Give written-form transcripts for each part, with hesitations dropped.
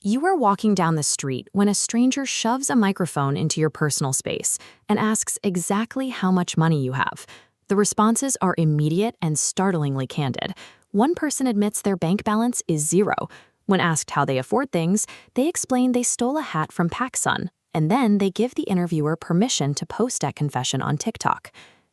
You are walking down the street when a stranger shoves a microphone into your personal space and asks exactly how much money you have. The responses are immediate and startlingly candid. One person admits their bank balance is zero. When asked how they afford things, they explain they stole a hat from PacSun, and then they give the interviewer permission to post that confession on TikTok.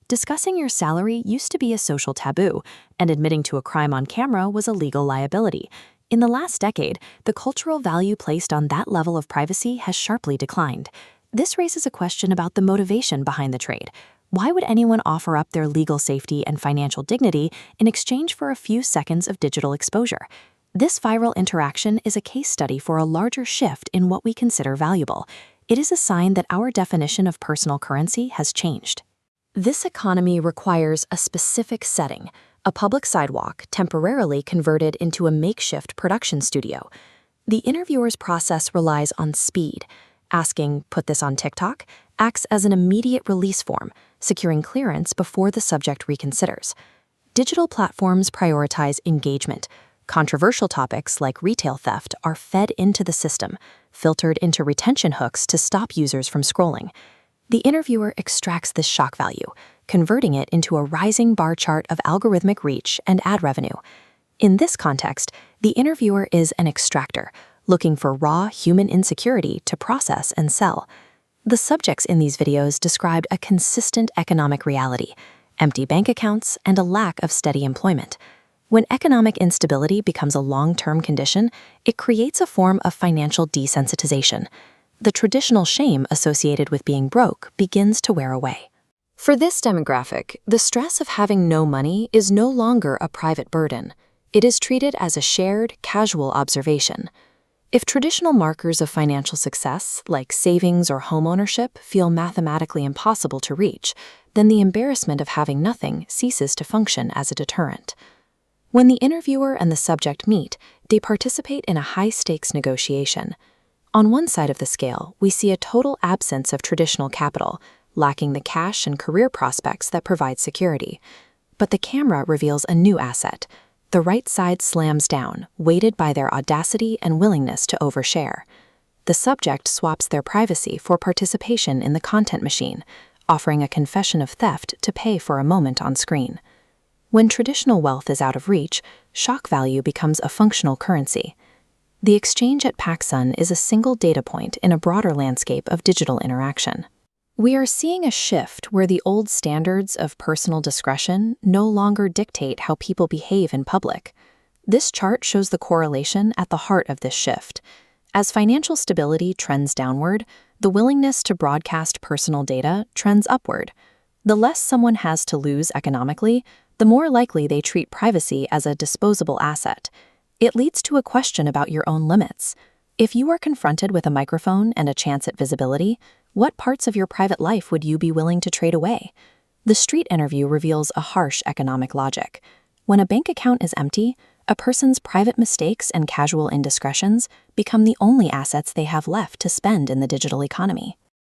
Discussing your salary used to be a social taboo, and admitting to a crime on camera was a legal liability. In the last decade, the cultural value placed on that level of privacy has sharply declined. This raises a question about the motivation behind the trade. Why would anyone offer up their legal safety and financial dignity in exchange for a few seconds of digital exposure? This viral interaction is a case study for a larger shift in what we consider valuable. It is a sign that our definition of personal currency has changed. This economy requires a specific setting, a public sidewalk temporarily converted into a makeshift production studio. The interviewer's process relies on speed. Asking, "Put this on TikTok," acts as an immediate release form, securing clearance before the subject reconsiders. Digital platforms prioritize engagement. Controversial topics like retail theft are fed into the system, filtered into retention hooks to stop users from scrolling. The interviewer extracts this shock value, converting it into a rising bar chart of algorithmic reach and ad revenue. In this context, the interviewer is an extractor, looking for raw human insecurity to process and sell. The subjects in these videos described a consistent economic reality, empty bank accounts, and a lack of steady employment. When economic instability becomes a long-term condition, it creates a form of financial desensitization. The traditional shame associated with being broke begins to wear away. For this demographic, the stress of having no money is no longer a private burden. It is treated as a shared, casual observation. If traditional markers of financial success, like savings or homeownership, feel mathematically impossible to reach, then the embarrassment of having nothing ceases to function as a deterrent. When the interviewer and the subject meet, they participate in a high-stakes negotiation. On one side of the scale, we see a total absence of traditional capital, lacking the cash and career prospects that provide security. But the camera reveals a new asset. The right side slams down, weighted by their audacity and willingness to overshare. The subject swaps their privacy for participation in the content machine, offering a confession of theft to pay for a moment on screen. When traditional wealth is out of reach, shock value becomes a functional currency. The exchange at PacSun is a single data point in a broader landscape of digital interaction. We are seeing a shift where the old standards of personal discretion no longer dictate how people behave in public. This chart shows the correlation at the heart of this shift. As financial stability trends downward, the willingness to broadcast personal data trends upward. The less someone has to lose economically, the more likely they treat privacy as a disposable asset. It leads to a question about your own limits. If you are confronted with a microphone and a chance at visibility, what parts of your private life would you be willing to trade away? The street interview reveals a harsh economic logic. When a bank account is empty, a person's private mistakes and casual indiscretions become the only assets they have left to spend in the digital economy.